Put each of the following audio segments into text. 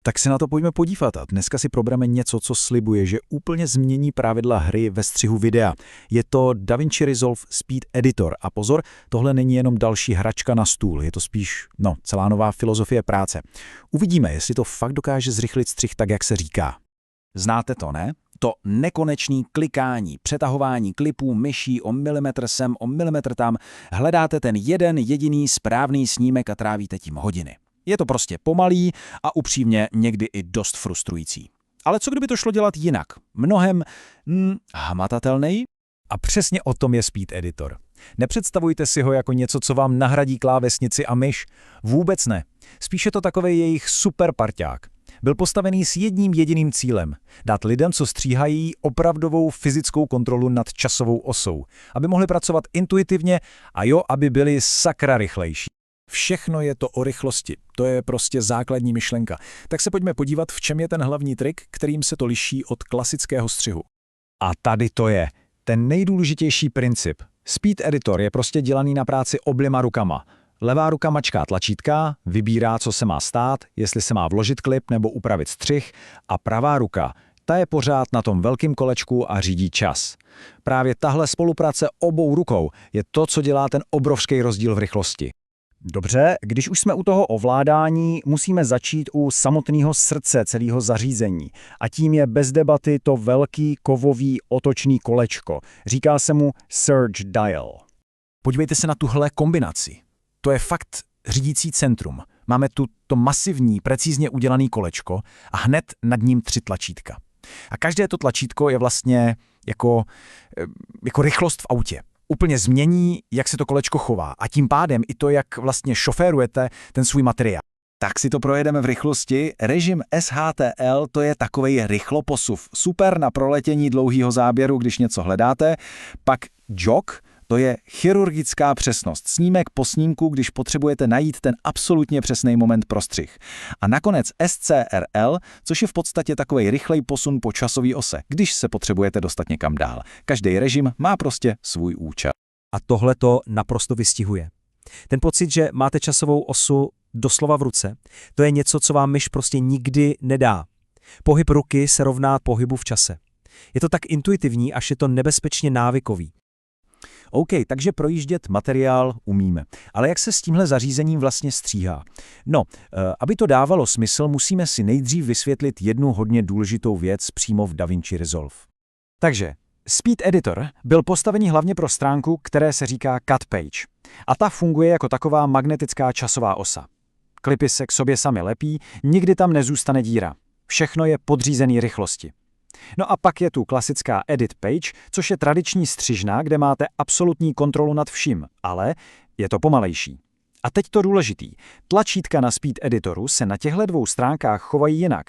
Tak se na to pojďme podívat a dneska si probereme něco, co slibuje, že úplně změní pravidla hry ve střihu videa. Je to DaVinci Resolve Speed Editor a pozor, tohle není jenom další hračka na stůl, je to spíš, celá nová filozofie práce. Uvidíme, jestli to fakt dokáže zrychlit střih tak, jak se říká. Znáte to, ne? To nekonečný klikání, přetahování klipů myší o milimetr sem, o milimetr tam, hledáte ten jeden jediný správný snímek a trávíte tím hodiny. Je to prostě pomalý a upřímně někdy i dost frustrující. Ale co kdyby to šlo dělat jinak? Mnohem hmatatelněji? A přesně o tom je Speed Editor. Nepředstavujte si ho jako něco, co vám nahradí klávesnici a myš. Vůbec ne. Spíš je to takovej jejich super parťák. Byl postavený s jedním jediným cílem – dát lidem, co stříhají, opravdovou fyzickou kontrolu nad časovou osou, aby mohli pracovat intuitivně a aby byli sakra rychlejší. Všechno je to o rychlosti, to je prostě základní myšlenka. Tak se pojďme podívat, v čem je ten hlavní trik, kterým se to liší od klasického střihu. A tady to je ten nejdůležitější princip. Speed Editor je prostě dělaný na práci oběma rukama. Levá ruka mačká tlačítka, vybírá, co se má stát, jestli se má vložit klip nebo upravit střih, a pravá ruka, ta je pořád na tom velkém kolečku a řídí čas. Právě tahle spolupráce obou rukou je to, co dělá ten obrovský rozdíl v rychlosti. Dobře, když už jsme u toho ovládání, musíme začít u samotného srdce celého zařízení. A tím je bez debaty to velký kovový otočný kolečko. Říká se mu Surge Dial. Podívejte se na tuhle kombinaci. To je fakt řídící centrum. Máme tu to masivní, precízně udělané kolečko a hned nad ním 3 tlačítka. A každé to tlačítko je vlastně jako rychlost v autě. Úplně změní, jak se to kolečko chová a tím pádem i to, jak vlastně šoférujete ten svůj materiál. Tak si to projedeme v rychlosti. Režim SHTL to je takovej rychloposuv. Super na proletění dlouhého záběru, když něco hledáte. Pak jog, to je chirurgická přesnost. Snímek po snímku, když potřebujete najít ten absolutně přesný moment pro střih. A nakonec SCRL, což je v podstatě takovej rychlej posun po časové ose, když se potřebujete dostat někam dál. Každý režim má prostě svůj účel. A tohle to naprosto vystihuje. Ten pocit, že máte časovou osu doslova v ruce, to je něco, co vám myš prostě nikdy nedá. Pohyb ruky se rovná pohybu v čase. Je to tak intuitivní, až je to nebezpečně návykový. OK, takže projíždět materiál umíme. Ale jak se s tímhle zařízením vlastně stříhá? Aby to dávalo smysl, musíme si nejdřív vysvětlit jednu hodně důležitou věc přímo v DaVinci Resolve. Takže Speed Editor byl postavený hlavně pro stránku, které se říká Cut Page. A ta funguje jako taková magnetická časová osa. Klipy se k sobě sami lepí, nikdy tam nezůstane díra. Všechno je podřízený rychlosti. No a pak je tu klasická Edit Page, což je tradiční střižna, kde máte absolutní kontrolu nad vším, ale je to pomalejší. A teď to důležitý. Tlačítka na Speed Editoru se na těchto 2 stránkách chovají jinak.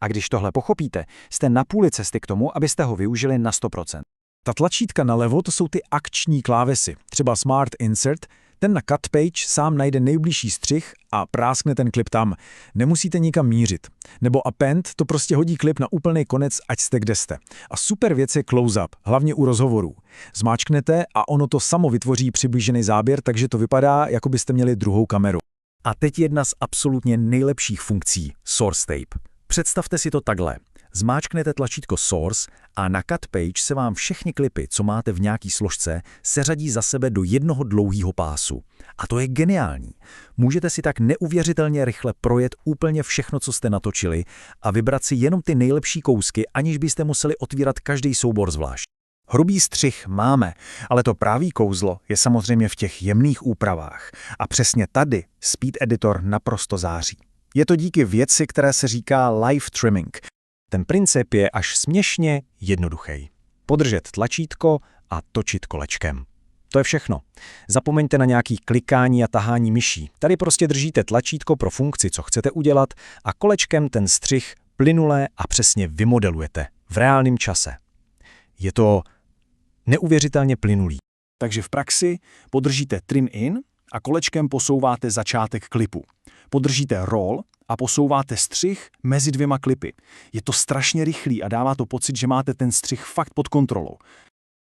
A když tohle pochopíte, jste na půli cesty k tomu, abyste ho využili na 100%. Ta tlačítka nalevo, to jsou ty akční klávesy, třeba Smart Insert. Ten na Cut Page sám najde nejbližší střih a práskne ten klip tam. Nemusíte nikam mířit. Nebo Append to prostě hodí klip na úplný konec, ať jste kde jste. A super věc je Close-up, hlavně u rozhovorů. Zmáčknete a ono to samo vytvoří přiblížený záběr, takže to vypadá, jako byste měli druhou kameru. A teď jedna z absolutně nejlepších funkcí, Source Tape. Představte si to takhle. Zmáčknete tlačítko Source a na Cut Page se vám všechny klipy, co máte v nějaký složce, seřadí za sebe do jednoho dlouhého pásu. A to je geniální. Můžete si tak neuvěřitelně rychle projet úplně všechno, co jste natočili a vybrat si jenom ty nejlepší kousky, aniž byste museli otvírat každý soubor zvlášť. Hrubý střih máme, ale to právý kouzlo je samozřejmě v těch jemných úpravách. A přesně tady Speed Editor naprosto září. Je to díky věci, které se říká live trimming. Ten princip je až směšně jednoduchý. Podržet tlačítko a točit kolečkem. To je všechno. Zapomeňte na nějaký klikání a tahání myší. Tady prostě držíte tlačítko pro funkci, co chcete udělat, a kolečkem ten střih plynule a přesně vymodelujete v reálném čase. Je to neuvěřitelně plynulý. Takže v praxi podržíte Trim In a kolečkem posouváte začátek klipu. Podržíte Roll a posouváte střih mezi 2 klipy. Je to strašně rychlý a dává to pocit, že máte ten střih fakt pod kontrolou.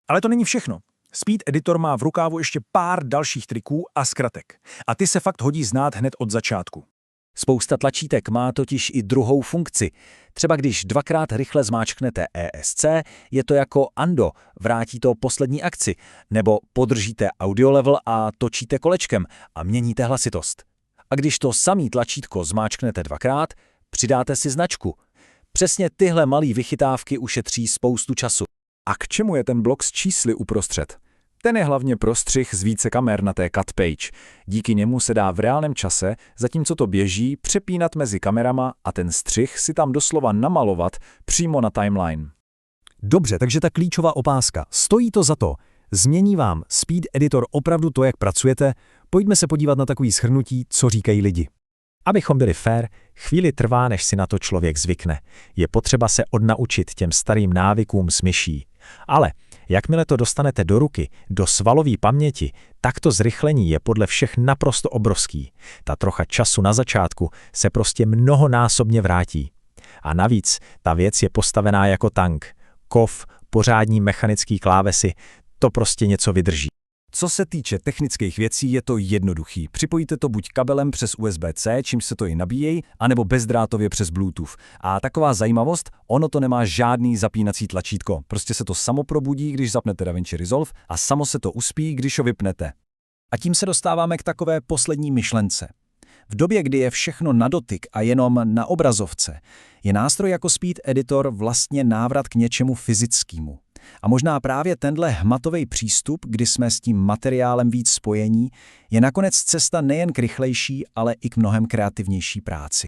Ale to není všechno. Speed Editor má v rukávu ještě pár dalších triků a zkratek. A ty se fakt hodí znát hned od začátku. Spousta tlačítek má totiž i druhou funkci. Třeba když dvakrát rychle zmáčknete ESC, je to jako ando, vrátí to poslední akci, nebo podržíte audio level a točíte kolečkem a měníte hlasitost. A když to samý tlačítko zmáčknete dvakrát, přidáte si značku. Přesně tyhle malý vychytávky ušetří spoustu času. A k čemu je ten blok s čísly uprostřed? Ten je hlavně prostřih z více kamer na té cut page. Díky němu se dá v reálném čase, zatímco to běží, přepínat mezi kamerama a ten střih si tam doslova namalovat přímo na timeline. Dobře, takže ta klíčová otázka. Stojí to za to? Změní vám Speed Editor opravdu to, jak pracujete? Pojďme se podívat na takový shrnutí, co říkají lidi. Abychom byli fair, chvíli trvá, než si na to člověk zvykne. Je potřeba se odnaučit těm starým návykům s myší. Ale jakmile to dostanete do ruky, do svalové paměti, tak to zrychlení je podle všech naprosto obrovský. Ta trocha času na začátku se prostě mnohonásobně vrátí. A navíc ta věc je postavená jako tank. Kov, pořádní mechanický klávesy, to prostě něco vydrží. Co se týče technických věcí, je to jednoduchý. Připojíte to buď kabelem přes USB-C, čímž se to i nabíjejí, anebo bezdrátově přes Bluetooth. A taková zajímavost, ono to nemá žádný zapínací tlačítko. Prostě se to samo probudí, když zapnete DaVinci Resolve a samo se to uspí, když ho vypnete. A tím se dostáváme k takové poslední myšlence. V době, kdy je všechno na dotyk a jenom na obrazovce, je nástroj jako Speed Editor vlastně návrat k něčemu fyzickému. A možná právě tenhle hmatový přístup, kdy jsme s tím materiálem víc spojení, je nakonec cesta nejen k rychlejší, ale i k mnohem kreativnější práci.